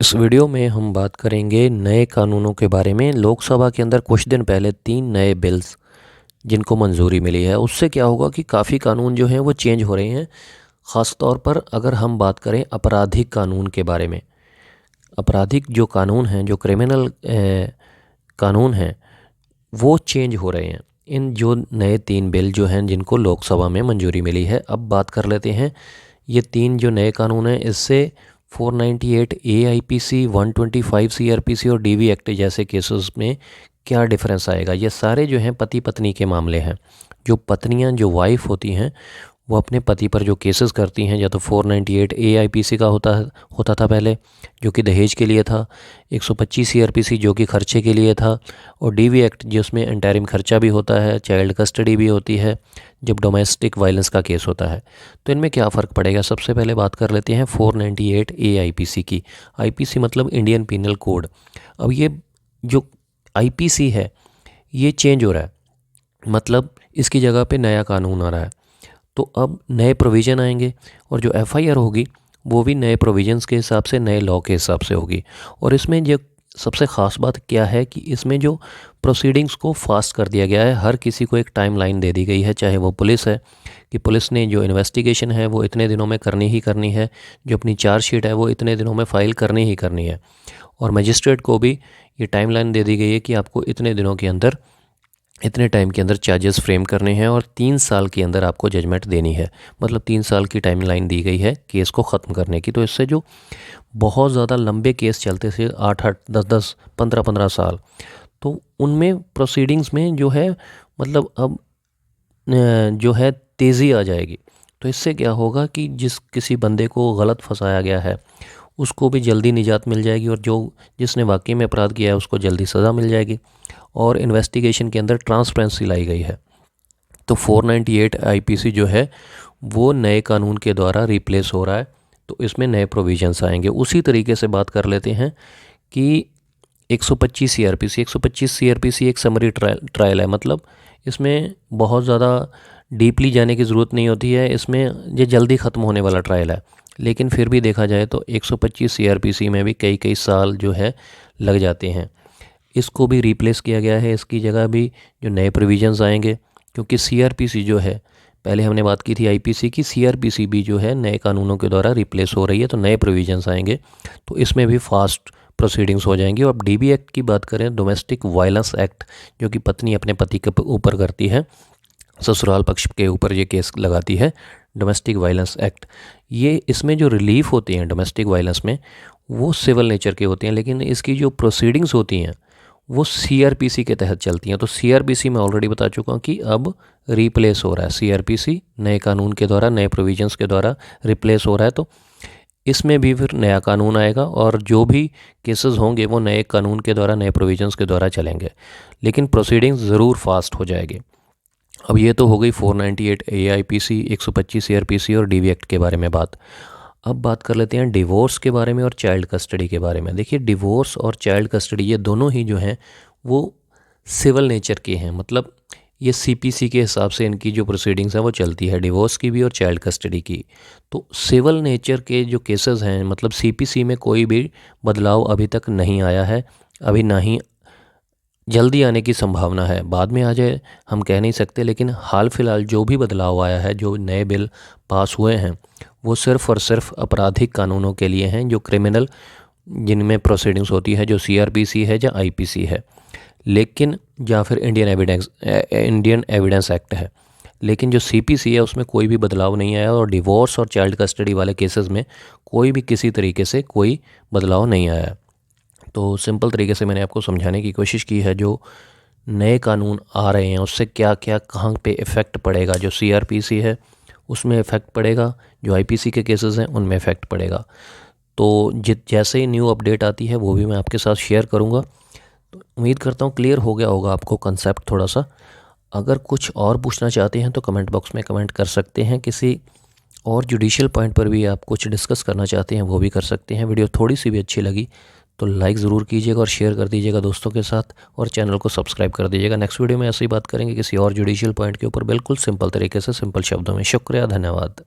इस वीडियो में हम बात करेंगे नए कानूनों के बारे में। लोकसभा के अंदर कुछ दिन पहले 3 नए बिल्स जिनको मंजूरी मिली है, उससे क्या होगा कि काफ़ी कानून जो हैं वो चेंज हो रहे हैं। ख़ास तौर पर अगर हम बात करें आपराधिक कानून के बारे में, आपराधिक जो कानून हैं, जो क्रिमिनल कानून हैं, वो चेंज हो रहे हैं। इन जो नए 3 बिल जो हैं जिनको लोकसभा में मंजूरी मिली है, अब बात कर लेते हैं ये 3 जो नए कानून हैं, इससे 498 AIPC, 125 CRPC और DV एक्ट जैसे केसेस में क्या डिफरेंस आएगा। ये सारे जो हैं पति पत्नी के मामले हैं। जो पत्नियां, जो वाइफ होती हैं, वो अपने पति पर जो केसेस करती हैं, या तो 498 AIPC का होता था पहले, जो कि दहेज के लिए था, 125 CRPC जो कि खर्चे के लिए था, और DV एक्ट जिसमें इंटरिम खर्चा भी होता है, चाइल्ड कस्टडी भी होती है जब डोमेस्टिक वायलेंस का केस होता है। तो इनमें क्या फ़र्क पड़ेगा, सबसे पहले बात कर लेते हैं 498 AIPC की। IPC मतलब इंडियन पीनल कोड। अब ये जो IPC है ये चेंज हो रहा है, मतलब इसकी जगह पे नया कानून आ रहा है। तो अब नए प्रोविज़न आएंगे और जो FIR होगी वो भी नए प्रोविज़न्स के हिसाब से, नए लॉ के हिसाब से होगी। और इसमें जो सबसे ख़ास बात क्या है कि इसमें जो प्रोसीडिंग्स को फास्ट कर दिया गया है। हर किसी को एक टाइमलाइन दे दी गई है, चाहे वो पुलिस है कि पुलिस ने जो इन्वेस्टिगेशन है वो इतने दिनों में करनी ही करनी है, जो अपनी चार्जशीट है वो इतने दिनों में फ़ाइल करनी ही करनी है। और मजिस्ट्रेट को भी ये टाइमलाइन दे दी गई है कि आपको इतने दिनों के अंदर, इतने टाइम के अंदर चार्जेस फ्रेम करने हैं और 3 साल के अंदर आपको जजमेंट देनी है। मतलब 3 साल की टाइमलाइन दी गई है केस को ख़त्म करने की। तो इससे जो बहुत ज़्यादा लंबे केस चलते थे, 8-8, 10-10, 15-15 साल, तो उनमें प्रोसीडिंग्स में जो है, मतलब अब जो है तेज़ी आ जाएगी। तो इससे क्या होगा कि जिस किसी बंदे को गलत फंसाया गया है उसको भी जल्दी निजात मिल जाएगी, और जिसने वाकई में अपराध किया है उसको जल्दी सज़ा मिल जाएगी। और इन्वेस्टिगेशन के अंदर ट्रांसपेरेंसी लाई गई है। तो 498 IPC जो है वो नए कानून के द्वारा रिप्लेस हो रहा है। तो इसमें नए प्रोविजंस आएंगे। उसी तरीके से बात कर लेते हैं कि 125 CRPC एक समरी ट्रायल है। मतलब इसमें बहुत ज़्यादा डीपली जाने की ज़रूरत नहीं होती है, इसमें ये जल्दी ख़त्म होने वाला ट्रायल है। लेकिन फिर भी देखा जाए तो 125 CRPC में भी कई कई साल जो है लग जाते हैं। इसको भी रिप्लेस किया गया है। इसकी जगह भी जो नए प्रोविजंस आएंगे, क्योंकि CRPC जो है, पहले हमने बात की थी IPC की, CRPC भी जो है नए कानूनों के द्वारा रिप्लेस हो रही है। तो नए प्रोविजंस आएंगे, तो इसमें भी फास्ट प्रोसीडिंग्स हो जाएंगी। और अब DV एक्ट की बात करें, डोमेस्टिक वायलेंस एक्ट, जो कि पत्नी अपने पति के ऊपर करती है, ससुराल पक्ष के ऊपर ये केस लगाती है, डोमेस्टिक वायलेंस एक्ट। ये इसमें जो रिलीफ होती हैं डोमेस्टिक वायलेंस में, वो सिविल नेचर के होती हैं, लेकिन इसकी जो प्रोसीडिंग्स होती हैं वो CRPC के तहत चलती हैं। तो CRPC मैं ऑलरेडी बता चुका हूँ कि अब रिप्लेस हो रहा है। CRPC नए कानून के द्वारा, नए प्रोविजंस के द्वारा रिप्लेस हो रहा है। तो इसमें भी फिर नया कानून आएगा और जो भी केसेस होंगे वो नए कानून के द्वारा, नए प्रोविजंस के द्वारा चलेंगे, लेकिन प्रोसीडिंग्स ज़रूर फास्ट हो जाएगी। अब ये तो हो गई 498 AIPC, 125 CRPC और DV एक्ट के बारे में बात। अब बात कर लेते हैं डिवोर्स के बारे में और चाइल्ड कस्टडी के बारे में। देखिए, डिवोर्स और चाइल्ड कस्टडी ये दोनों ही जो हैं वो सिविल नेचर के हैं। मतलब ये CPC के हिसाब से इनकी जो प्रोसीडिंग्स हैं वो चलती है, डिवोर्स की भी और चाइल्ड कस्टडी की। तो सिविल नेचर के जो केसेस हैं, मतलब CPC में कोई भी बदलाव अभी तक नहीं आया है, अभी ना ही जल्दी आने की संभावना है। बाद में आ जाए हम कह नहीं सकते, लेकिन हाल फिलहाल जो भी बदलाव आया है, जो नए बिल पास हुए हैं, वो सिर्फ़ और सिर्फ आपराधिक कानूनों के लिए हैं, जो क्रिमिनल, जिनमें प्रोसीडिंग्स होती है, जो CRPC है या IPC है, लेकिन या फिर इंडियन एविडेंस एक्ट है। लेकिन जो CPC है उसमें कोई भी बदलाव नहीं आया, और डिवोर्स और चाइल्ड कस्टडी वाले केसेस में कोई भी किसी तरीके से कोई बदलाव नहीं आया। तो सिंपल तरीके से मैंने आपको समझाने की कोशिश की है, जो नए कानून आ रहे हैं उससे क्या क्या, कहाँ पे इफ़ेक्ट पड़ेगा। जो CRPC है उसमें इफ़ेक्ट पड़ेगा, जो IPC के केसेस हैं उनमें इफ़ेक्ट पड़ेगा। तो जैसे ही न्यू अपडेट आती है वो भी मैं आपके साथ शेयर करूँगा। तो उम्मीद करता हूँ क्लियर हो गया होगा आपको कंसेप्ट थोड़ा सा। अगर कुछ और पूछना चाहते हैं तो कमेंट बॉक्स में कमेंट कर सकते हैं। किसी और जुडिशियल पॉइंट पर भी आप कुछ डिस्कस करना चाहते हैं वो भी कर सकते हैं। वीडियो थोड़ी सी भी अच्छी लगी तो लाइक ज़रूर कीजिएगा और शेयर कर दीजिएगा दोस्तों के साथ, और चैनल को सब्सक्राइब कर दीजिएगा। नेक्स्ट वीडियो में ऐसे ही बात करेंगे किसी और जुडिशियल पॉइंट के ऊपर, बिल्कुल सिंपल तरीके से, सिंपल शब्दों में। शुक्रिया, धन्यवाद।